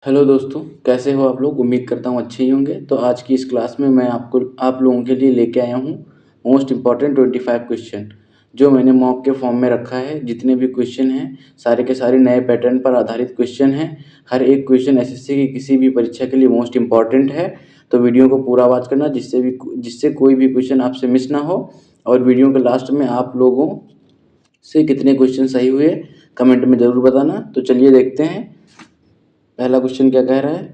Hello दोस्तों, कैसे हो आप लोग। उम्मीद करता हूँ अच्छे ही होंगे। तो आज की इस क्लास में मैं आप लोगों के लिए लेके आया हूँ मोस्ट इम्पॉर्टेंट 25 क्वेश्चन जो मैंने मॉक के फॉर्म में रखा है। जितने भी क्वेश्चन हैं सारे के सारे नए पैटर्न पर आधारित क्वेश्चन हैं। हर एक क्वेश्चन एसएससी की किसी भी परीक्षा के लिए मोस्ट इम्पॉर्टेंट है। तो वीडियो को पूरा वॉच करना जिससे कोई भी क्वेश्चन आपसे मिस ना हो। और वीडियो के लास्ट में आप लोगों से कितने क्वेश्चन सही हुए कमेंट में ज़रूर बताना। तो चलिए देखते हैं पहला क्वेश्चन क्या कह रहा है।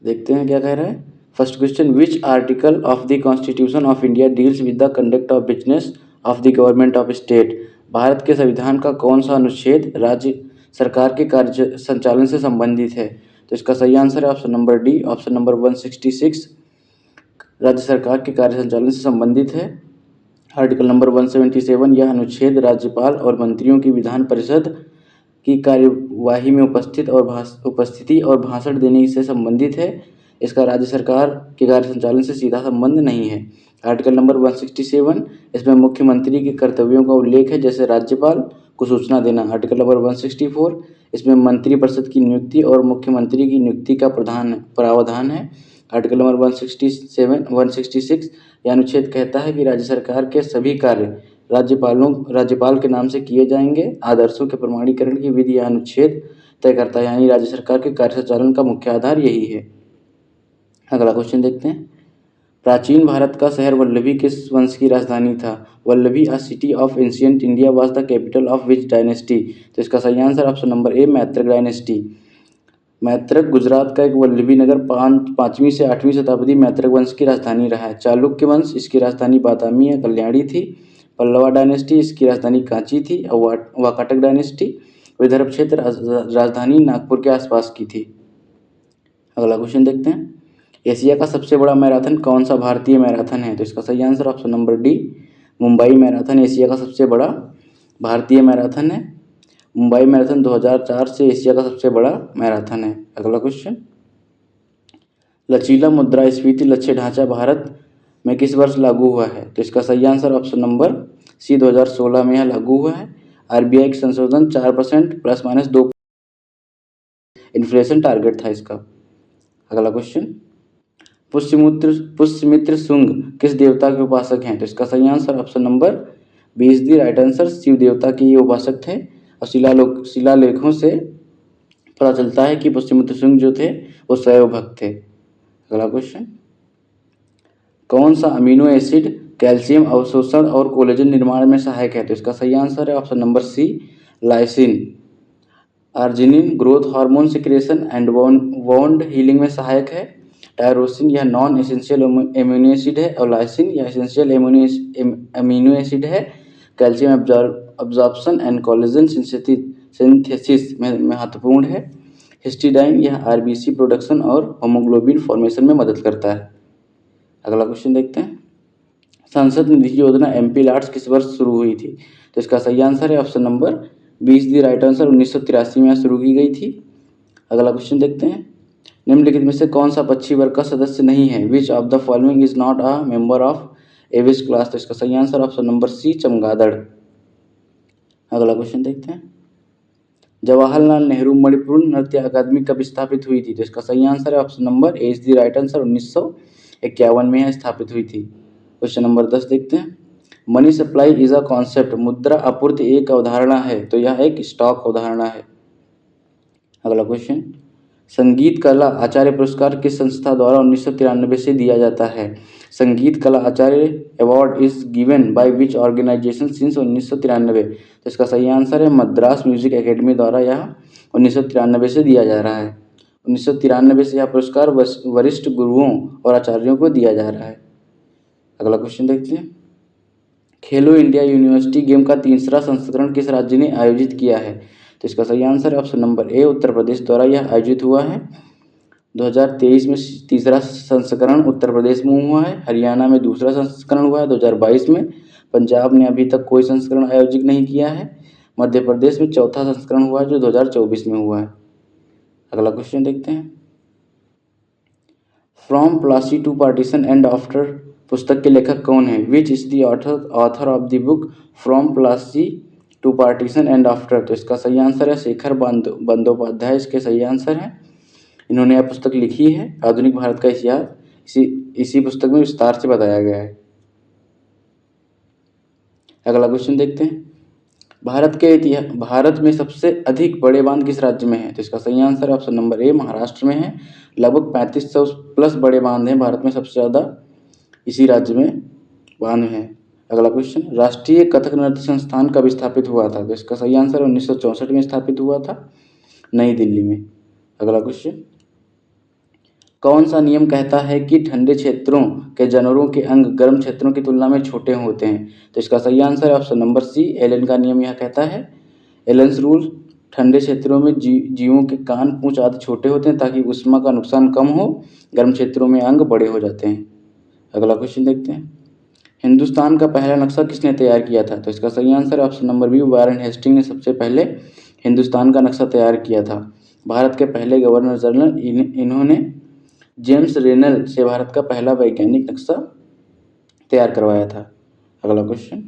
देखते हैं क्या कह रहा है। First question, which article of the constitution of India deals with the conduct of business of the government of state. Bharat के संविधान का कौन सा अनुच्छेद राज्य सरकार के कार्य संचालन से संबंधित है। तो इसका सही आंसर है option number D, option number 166 राज्य सरकार के कार्य संचालन से संबंधित है। आर्टिकल नंबर 177, यह अनुच्छेद राज्यपाल और मंत्रियों की विधान परिषद की कार्यवाही में उपस्थिति और भाषण देने से संबंधित है। इसका राज्य सरकार के कार्य संचालन से सीधा संबंध नहीं है। आर्टिकल नंबर 167, इसमें मुख्यमंत्री के कर्तव्यों का उल्लेख है, जैसे राज्यपाल को सूचना देना। आर्टिकल नंबर 164, इसमें मंत्रिपरिषद की नियुक्ति और मुख्यमंत्री की नियुक्ति का प्रावधान है। आर्टिकल नंबर 166, यह अनुच्छेद कहता है कि राज्य सरकार के सभी कार्य राज्यपाल के नाम से किए जाएंगे। आदर्शों के प्रमाणीकरण की विधि यह अनुच्छेद तय करता है, यानी राज्य सरकार के कार्य संचालन का मुख्य आधार यही है। अगला क्वेश्चन देखते हैं। प्राचीन भारत का शहर वल्लभी किस वंश की राजधानी था। वल्लभी अ city of ancient India was the capital of which dynasty. तो इसका सही आंसर ऑप्शन नंबर ए, मैत्रक डायनेस्टी। मैत्रक गुजरात का एक वल्लभी नगर 5वीं से 8वीं शताब्दी मैत्रक वंश की राजधानी रहा है। चालुक्य वंश, इसकी राजधानी बादामी या कल्याणी थी। पल्लवा डायनेस्टी, इसकी राजधानी कांची थी। और वाकाटक डायनेस्टी विदर्भ क्षेत्र राजधानी नागपुर के आसपास की थी। अगला क्वेश्चन देखते हैं। एशिया का सबसे बड़ा मैराथन कौन सा भारतीय मैराथन है। तो इसका सही answer option number D, Mumbai marathon Asia का सबसे बड़ा भारतीय मैराथन है। मुंबई मैराथन 2004 से एशिया का सबसे बड़ा मैराथन है। अगला क्वेश्चन, लचीला मुद्रास्फीति लक्ष्य ढांचा भारत में किस वर्ष लागू हुआ है। तो इसका सही आंसर ऑप्शन नंबर सी, 2016 में यह लागू हुआ है। आरबीआई का संशोधन 4% ±2 इन्फ्लेशन टारगेट था इसका। अगला क्वेश्चन, पुष्यमित्र शुंग किस देवता के उपासक हैं। तो इसका सही answer option number B is the right answer, Shiv देवता के ये उपासक थे। और शिलालेखों से पता चलता है कि पुष्यमित्र शुंग जो थे वो शैव भक्त थे। अगला क्वेश्चन, कौन सा अमीनो एसिड कैल्शियम अवशोषण और कोलेजन निर्माण में सहायक है। तो इसका सही आंसर है option number C, lysine. Arginine growth hormone secretion and wound healing में सहायक है। टायरोसिन यह नॉन एसेंशियल एमिनो एसिड है। और लाइसिन यह एसेंशियल अमीनो एसिड है। Calcium absorption and collagen synthesis में महत्वपूर्ण है। हिस्टिडाइन यह आरबीसी प्रोडक्शन और होमोग्लोबिन फॉर्मेशन में मदद करता है। अगला क्वेश्चन देखते हैं। सांसद निधि योजना एमपी लाट्स किस वर्ष शुरू हुई थी। तो इसका सही आंसर है ऑप्शन नंबर 20 दी राइट आंसर, 1983 में शुरू की गई थी। अगला क्वेश्चन देखते हैं। निम्नलिखित में से कौन सा पक्षी वर्ग का सदस्य नहीं है। Which of the following is not a member of Aves class. तो इसका सही आंसर ऑप्शन नंबर सी, चमगादड़। अगला क्वेश्चन देखते हैं। जवाहरलाल नेहरू मणिपुर नृत्य अकादमी कब स्थापित हुई थी। तो इसका सही आंसर है option number A is the right answer, 1951 में यह स्थापित हुई थी। क्वेश्चन नंबर 10 देखते हैं। Money supply is a concept, मुद्रा आपूर्ति एक अवधारणा है। तो यह एक स्टॉक अवधारणा है। अगला क्वेश्चन, संगीत कला आचार्य पुरस्कार किस संस्था द्वारा 1993 से दिया जाता है। Sangeet Kala Acharya award is given by which organization since 1993। तो इसका सही आंसर है मद्रास म्यूजिक एकेडमी द्वारा यह 1993 से दिया जा रहा है। 1993 से यह पुरस्कार वरिष्ठ गुरुओं और आचार्यों को दिया जा रहा है। अगला क्वेश्चन देखते हैं। खेलो इंडिया यूनिवर्सिटी गेम का तीसरा संस्करण किस राज्य ने आयोजित किया है। तो इसका सही आंसर है ऑप्शन नंबर ए, उत्तर प्रदेश द्वारा यह आयोजित हुआ है। 2023 में तीसरा संस्करण उत्तर प्रदेश में हुआ है। हरियाणा में दूसरा संस्करण हुआ है 2022 में। पंजाब ने अभी तक कोई संस्करण आयोजित नहीं किया है। मध्य प्रदेश में चौथा संस्करण हुआ है जो 2024 में हुआ है। अगला क्वेश्चन देखते हैं। From Plassey to partition and after पुस्तक के लेखक कौन है। Which is the author of the book from Plassey to partition and after, तो इसका सही आंसर है शेखर बंदोपाध्याय इसके सही आंसर है। इन्होंने यह पुस्तक लिखी है आधुनिक भारत का इतिहास, इसी पुस्तक में विस्तार से बताया गया है। अगला क्वेश्चन देखते हैं, भारत में सबसे अधिक बड़े बांध किस राज्य में है, तो इसका सही आंसर ऑप्शन नंबर ए महाराष्ट्र में है। लगभग 3500 प्लस बड़े बांध हैं भारत में, सबसे ज़्यादा इसी राज्य में बांध हैं। अगला क्वेश्चन, राष्ट्रीय कथक नृत्य संस्थान कब स्थापित हुआ था, तो इसका सही आंसर 1964 में स्थापित हुआ था नई दिल्ली में। अगला क्वेश्चन, कौन सा नियम कहता है कि ठंडे क्षेत्रों के जानवरों के अंग गर्म क्षेत्रों की तुलना में छोटे होते हैं, तो इसका सही आंसर है ऑप्शन नंबर सी एलन का नियम यह कहता है। एलन्स रूल, ठंडे क्षेत्रों में जीवों के कान पूंछ आदि छोटे होते हैं ताकि ऊष्मा का नुकसान कम हो, गर्म क्षेत्रों में अंग बड़े हो जाते हैं। अगला क्वेश्चन देखते हैं, हिंदुस्तान का पहला नक्शा किसने तैयार किया था, तो इसका सही answer option number B Warren Hastings ने सबसे पहले हिंदुस्तान का नक्शा तैयार किया था। भारत के पहले गवर्नर जनरल इन्होंने जेम्स रेनल से भारत का पहला वैज्ञानिक नक्शा तैयार करवाया था। अगला क्वेश्चन,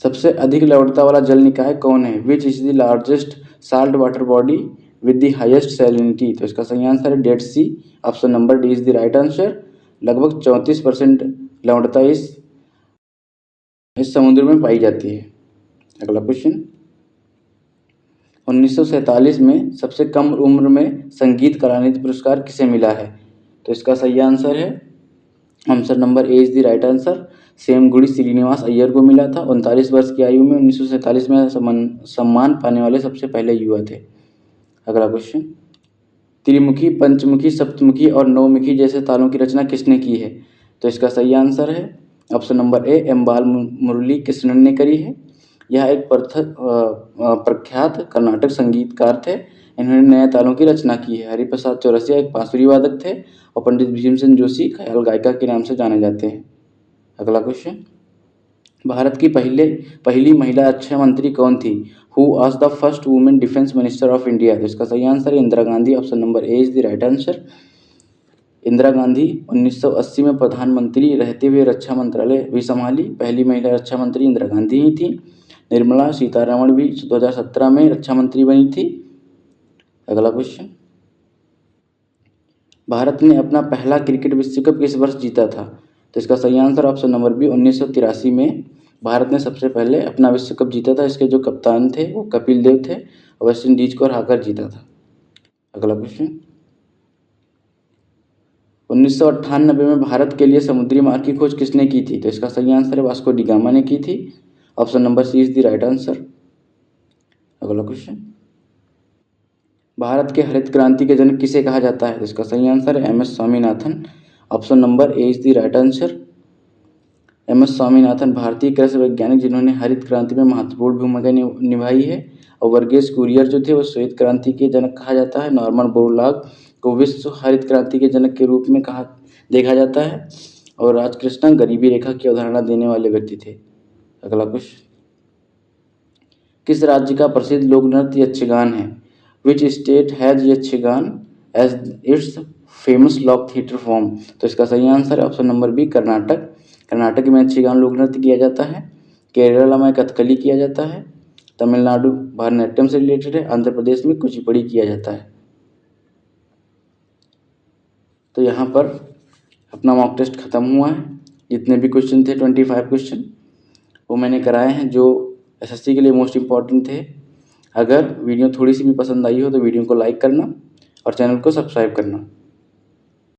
सबसे अधिक लवणता वाला जल निकाय कौन है, which is the largest salt water body with the highest salinity, तो इसका सही आंसर है Dead Sea, option number D is the right answer. लगभग 34% लवणता इस समुद्र में पाई जाती है। अगला क्वेश्चन, 1947 में सबसे कम उम्र में संगीत कलानिधि पुरस्कार किसे मिला है, तो इसका सही आंसर है option number A is the right answer, Semmangudi Srinivasa Iyer को मिला था। 39 वर्ष की आयु में 1947 में सम्मान पाने वाले सबसे पहले युवा थे। अगला क्वेश्चन, त्रिमुखी, पंचमुखी, सप्तमुखी और नौमुखी जैसे तालों की रचना किसने की है, तो इसका सही आंसर है ऑप्शन नंबर ए एम बाल मुरली कृष्णन ने करी है। यह एक प्रख्यात कर्नाटक संगीतकार थे, इन्होंने नए तालों की रचना की है। हरिप्रसाद चौरसिया एक बांसुरी वादक थे और पंडित भीमसेन जोशी ख्याल गायिका के नाम से जाने जाते हैं। अगला क्वेश्चन, भारत की पहली महिला रक्षा मंत्री कौन थी, who was the first women defence minister of India, तो इसका सही आंसर है Indira Gandhi, option number A is the right answer. Indira Gandhi 1980 में प्रधानमंत्री रहते हुए रक्षा मंत्रालय भी संभाली, पहली महिला रक्षा मंत्री इंदिरा गांधी ही थी। निर्मला सीतारमण भी 2017 में रक्षा मंत्री बनी थी। अगला क्वेश्चन, भारत ने अपना पहला क्रिकेट विश्व कप किस वर्ष जीता था, तो इसका सही आंसर ऑप्शन नंबर बी 1983 में भारत ने सबसे पहले अपना विश्व कप जीता था। इसके जो कप्तान थे वो कपिल देव थे और वेस्ट इंडीज को हराकर जीता था। अगला क्वेश्चन, 1998 में भारत के लिए समुद्री मार्ग की खोज किसने की थी, तो इसका सही आंसर है वास्को डी गामा ने की थी, option number C is the right answer. अगला क्वेश्चन, भारत के हरित क्रांति के जनक किसे कहा जाता है, तो इसका सही आंसर है M S. Swaminathan, option number A is the right answer. M S. Swaminathan भारतीय कृषि वैज्ञानिक जिन्होंने हरित क्रांति में महत्वपूर्ण भूमिका निभाई है। और वर्गीस कुरियन जो थे वो श्वेत क्रांति के जनक कहा जाता है। नॉर्मन बोरलॉग को विश्व हरित क्रांति के जनक के रूप में देखा जाता है। और राजकृष्णन गरीबी रेखा की अवधारणा देने वाले व्यक्ति थे। अगला क्वेश्चन, किस राज्य का प्रसिद्ध लोक नृत्य यक्षगान है, which state has Yakshagana as its famous लोक थिएटर फॉर्म, तो इसका सही आंसर है option number B Karnataka. Karnataka में यक्षगान लोक नृत्य किया जाता है। केरला में कथकली किया जाता है। तमिलनाडु भारतनाट्यम से रिलेटेड है। आंध्र प्रदेश में कुचिपुड़ी किया जाता है। तो यहाँ पर अपना मॉक टेस्ट खत्म हुआ है। जितने भी क्वेश्चन थे 25 क्वेश्चन वो मैंने कराए हैं जो एसएससी के लिए मोस्ट इम्पॉर्टेंट थे। अगर वीडियो थोड़ी सी भी पसंद आई हो तो वीडियो को लाइक करना और चैनल को सब्सक्राइब करना।